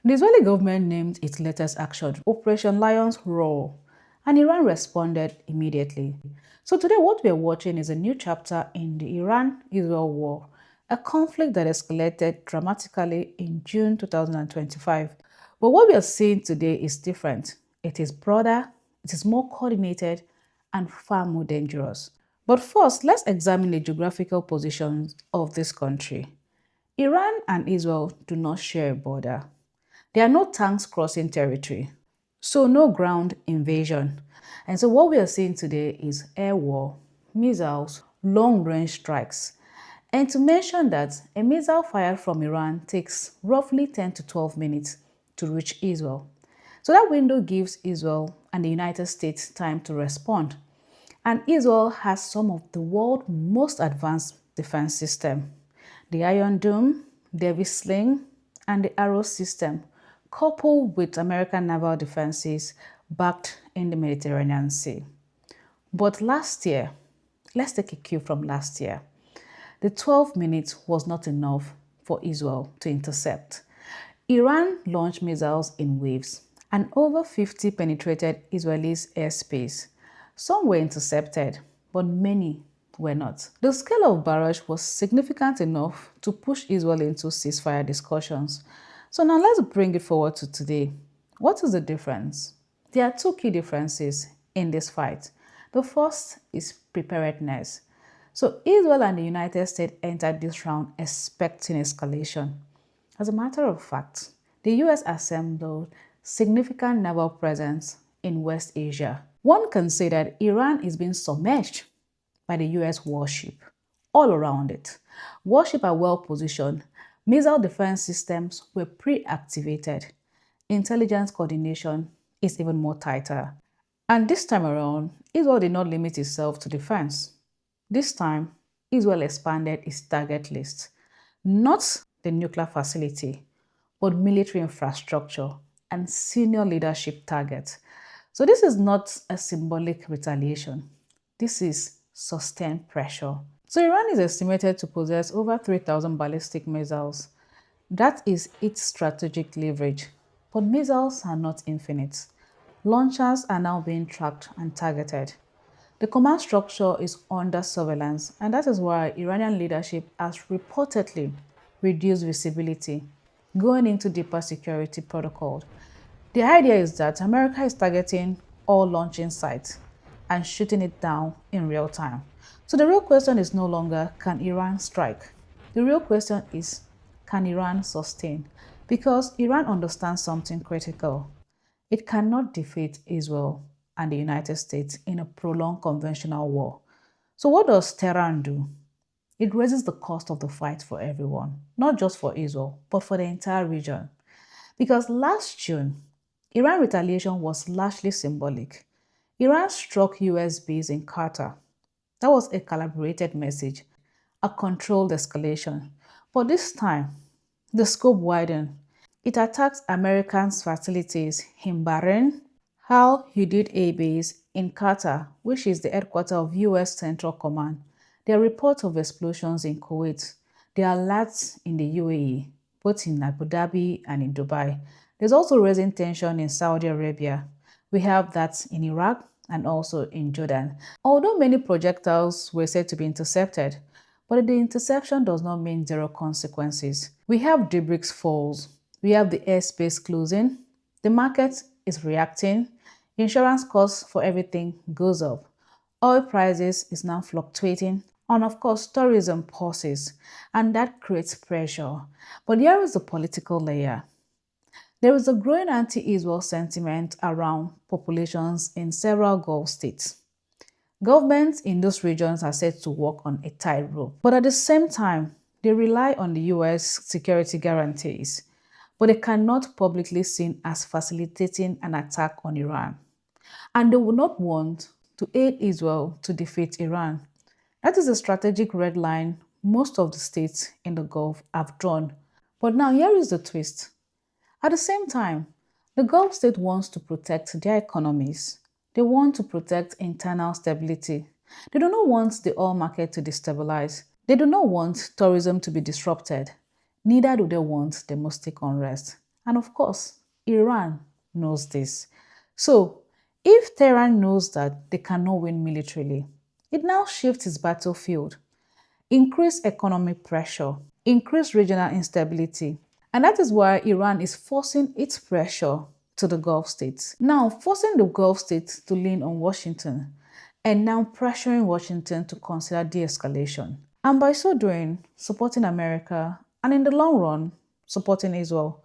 The Israeli government named its latest action Operation Lion's Roar, and Iran responded immediately. So today what we are watching is a new chapter in the Iran-Israel war, a conflict that escalated dramatically in June 2025. But what we are seeing today is different. It is broader, it is more coordinated, and far more dangerous. But first, let's examine the geographical positions of this country. Iran and Israel do not share a border. There are no tanks crossing territory, so no ground invasion. And so what we are seeing today is air war, missiles, long-range strikes. And to mention that a missile fired from Iran takes roughly 10 to 12 minutes to reach Israel. So that window gives Israel and the United States time to respond. And Israel has some of the world's most advanced defense system. The Iron Dome, Davis Sling, and the Arrow system, coupled with American naval defenses backed in the Mediterranean Sea. But last year, let's take a cue from last year, the 12 minutes was not enough for Israel to intercept. Iran launched missiles in waves, and over 50 penetrated Israelis' airspace. Some were intercepted, but many were not. The scale of barrage was significant enough to push Israel into ceasefire discussions. So now let's bring it forward to today. What is the difference? There are two key differences in this fight. The first is preparedness. So Israel and the United States entered this round expecting escalation. As a matter of fact, the US assembled significant naval presence in West Asia. One can say that Iran is being submerged by the US warship all around it. Warships are well positioned. Missile defense systems were pre-activated. Intelligence coordination is even more tighter. And this time around, Israel did not limit itself to defense. This time, Israel expanded its target list. Not the nuclear facility, but military infrastructure and senior leadership targets. So this is not a symbolic retaliation. This is sustained pressure. So Iran is estimated to possess over 3,000 ballistic missiles. That is its strategic leverage. But missiles are not infinite. Launchers are now being tracked and targeted. The command structure is under surveillance, and that is why Iranian leadership has reportedly reduced visibility, going into deeper security protocols. The idea is that America is targeting all launching sites and shooting it down in real time. So the real question is no longer, can Iran strike? The real question is, can Iran sustain? Because Iran understands something critical. It cannot defeat Israel and the United States in a prolonged conventional war. So what does Tehran do? It raises the cost of the fight for everyone, not just for Israel, but for the entire region. Because last June, Iran retaliation was largely symbolic. Iran struck US base in Qatar. That was a calibrated message, a controlled escalation. But this time, the scope widened. It attacked American facilities in Bahrain, Al Hudud Air Base in Qatar, which is the headquarters of US Central Command. There are reports of explosions in Kuwait. There are alerts in the UAE, both in Abu Dhabi and in Dubai. There's also rising tension in Saudi Arabia. We have that in Iraq and also in Jordan. Although many projectiles were said to be intercepted, but the interception does not mean zero consequences. We have debris falls. We have the airspace closing. The market is reacting. Insurance costs for everything goes up. Oil prices is now fluctuating. And of course, tourism pauses. And that creates pressure. But here is the political layer. There is a growing anti-Israel sentiment around populations in several Gulf states. Governments in those regions are said to walk on a tightrope, but at the same time, they rely on the US security guarantees, but they cannot publicly seen as facilitating an attack on Iran. And they would not want to aid Israel to defeat Iran. That is a strategic red line most of the states in the Gulf have drawn. But now here is the twist. At the same time, the Gulf state wants to protect their economies. They want to protect internal stability. They do not want the oil market to destabilize. They do not want tourism to be disrupted. Neither do they want domestic unrest. And of course, Iran knows this. So, if Tehran knows that they cannot win militarily, it now shifts its battlefield, increase economic pressure, increase regional instability. And that is why Iran is forcing its pressure to the Gulf states. Now, forcing the Gulf states to lean on Washington and now pressuring Washington to consider de escalation. And by so doing, supporting America and in the long run, supporting Israel.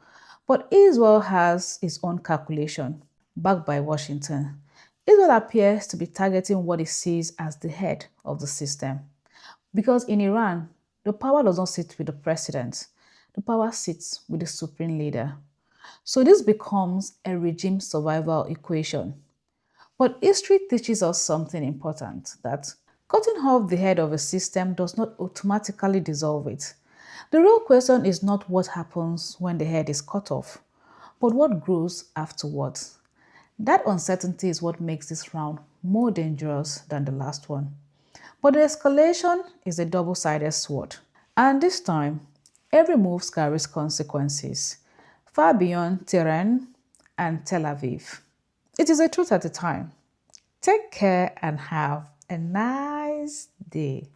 But Israel has its own calculation, backed by Washington. Israel appears to be targeting what it sees as the head of the system. Because in Iran, the power does not sit with the president, the power sits with the supreme leader. So this becomes a regime survival equation. But history teaches us something important, that cutting off the head of a system does not automatically dissolve it. The real question is not what happens when the head is cut off, but what grows afterwards. That uncertainty is what makes this round more dangerous than the last one. But the escalation is a double-sided sword. And this time, every move carries consequences, far beyond Tehran and Tel Aviv. It is a truth at a time. Take care and have a nice day.